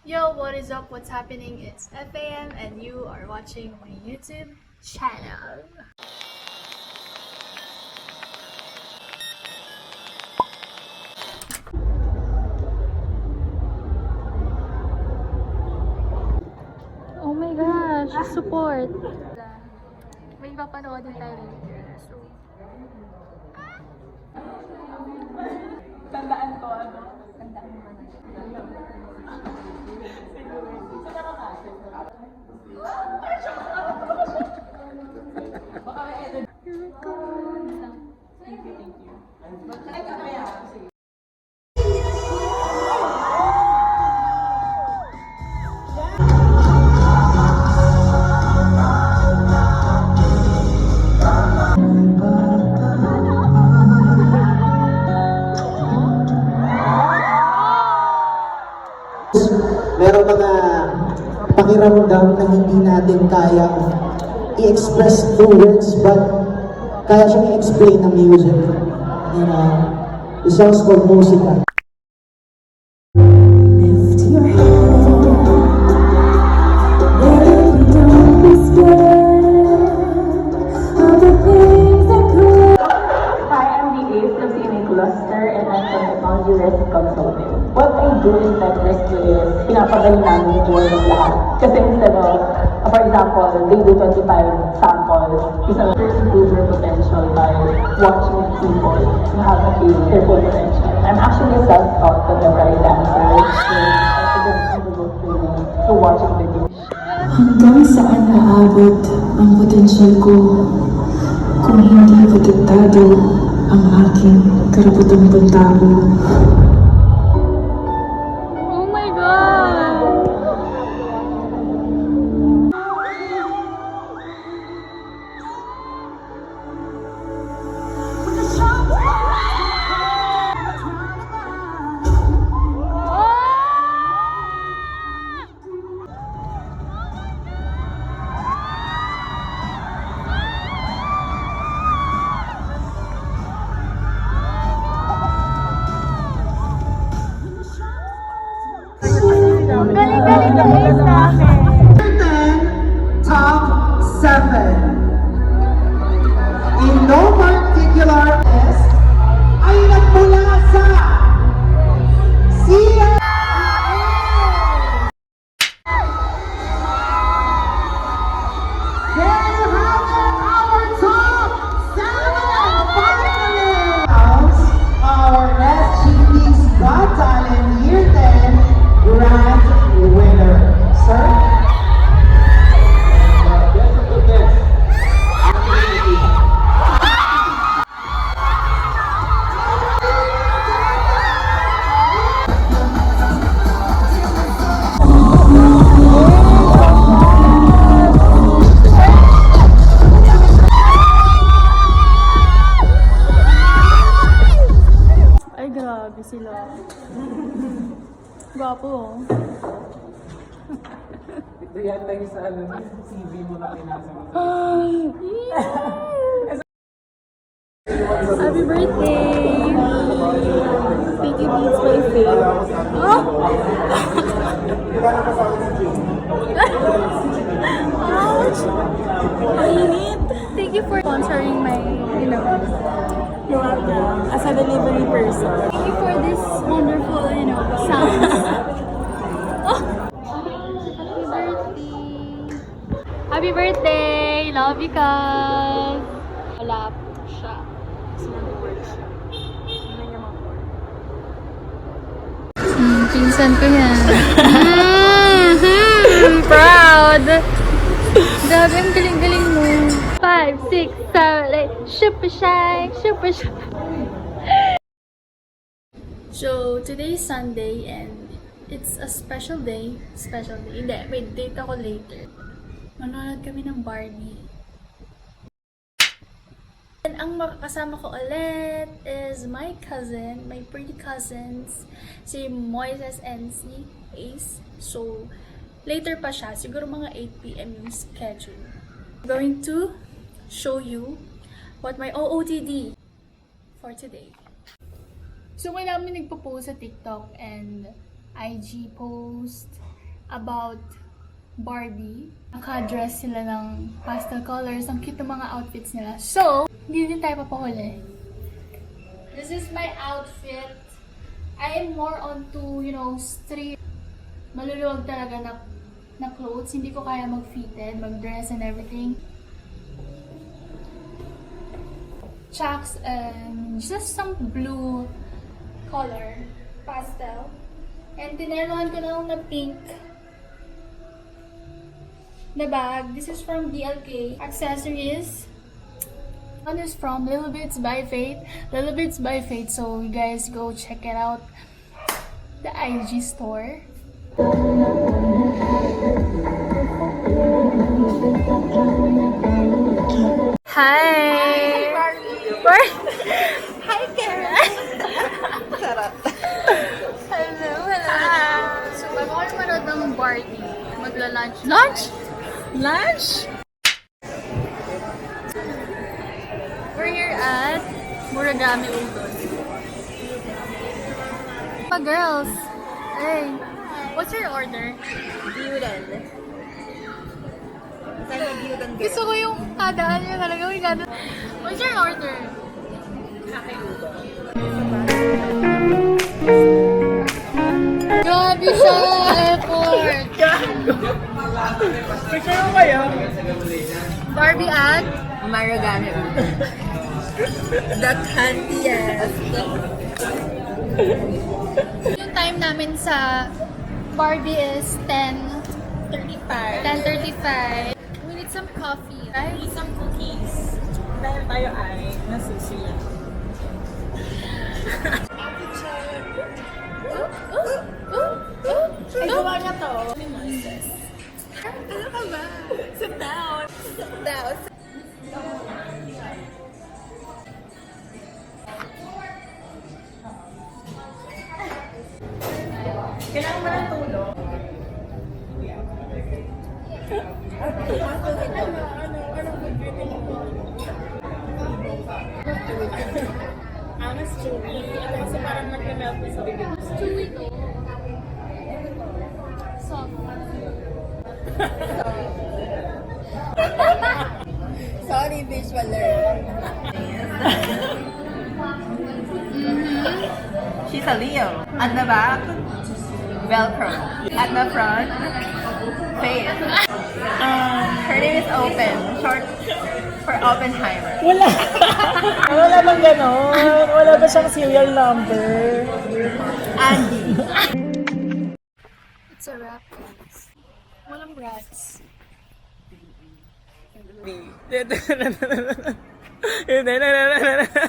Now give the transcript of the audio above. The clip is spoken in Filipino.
Yo, what is up? What's happening? It's FAM and you are watching my YouTube channel. Oh my gosh, support! May papanood din tayo later. So, Tandaan ko, ano? Tandaan mo na. Merong mga pakiramdam na hindi natin kaya i-express through words, but kaya siyang i-explain ng music. And the song's called Musika. Lift your head, baby, don't be scared of the things that could. Hi, I'm the Ace of CNA Cluster and I'm from Technology Risk Consulting. What I do in Tech Risk is pinapagaling namin yung work ng lahat. Kasi instead of, for example, they do 25 samples, you can improve your potential by watching people who have attained their full potential. I'm actually self-taught contemporary dancer, so I don't undergo training through watching videos. Hanggang saan naabot ang potensyal ko kung hindi protektado ang aking karapatang pantao. oh my god! Galing-galing na Ace namin! Top 7. In no particular list, ay nagmula sa CNA! There you have it, our top 7 finalists! Our SGP's Got Talent Year 10 Grand Winner. Sir? Ay, grabe sila. Gwapo oh. Ito yata yung sa ano, CV mo na pinasa mo. Happy birthday! Pinky beats my face. Oh! Ouch! Mainit! Thank you for sponsoring my, You're welcome. As a delivery person. thank you for this wonderful, sounds. Oh! Happy birthday! Happy birthday! Love you, Kaz! Wala po siya. Kasi nag-work siya. Hindi niya mag-work. Pinsan ko yan. Proud! Grabe, ang galing-galing mo. 5, 6, 7, 8. Super shy! Super shy! So, today is Sunday and it's a special day. Special day. Hindi, may date ako later. Manonood kami ng Barbie. And ang makakasama ko ulit is my cousin, my pretty cousins, si Moises and si Ace. So, later pa siya. Siguro mga 8 PM yung schedule. I'm going to show you what my OOTD for today. So, may namin nagpo-post sa TikTok and IG post about Barbie. Naka-dress sila ng pastel colors. Ang cute ng mga outfits nila. So, hindi din tayo papahuli. This is my outfit. I am more onto, street. Maluluwag talaga na clothes. Hindi ko kaya mag-fitted, mag-dress and everything. Chucks and just some blue color. Pastel. And tineruhan ko na pink na bag. This is from DLK. Accessories. One is from Little Bits by Faith. Little Bits by Faith. So you guys go check it out. The IG store. Hi! Hi, Karen! Hello! So, bago kayo manood ng Barbie, magla-lunch. Lunch? Lunch? We're here at Muragami Udon. Girls! Hey! What's your order? Gyuden. Sana gyuden girl. Gusto ko yung kadaan niya talaga. What's your order? Grabe siya! Effort! Picture mo kayo? Barbie at Marugami. The candiest. yung time namin sa Barbie is 10:35. We need some coffee, right? Need some cookies. Dahil tayo ay nasusi. Ay, gawa niya to. Ano ka ba? Sit down. Sit down. Kailangan mo ng tulong? Angas chewy. Ito kasi parang nag-melt sa bibig. Chewy to. Soft. Sorry, visual learner. She's a Leo. At the back, Velcro. At the front, Faith. Her name is Open. Short for Oppenheimer. Wala! Wala bang ganon? Wala ba siyang serial number? Andy. It's a wrap. Walang rats. Yun,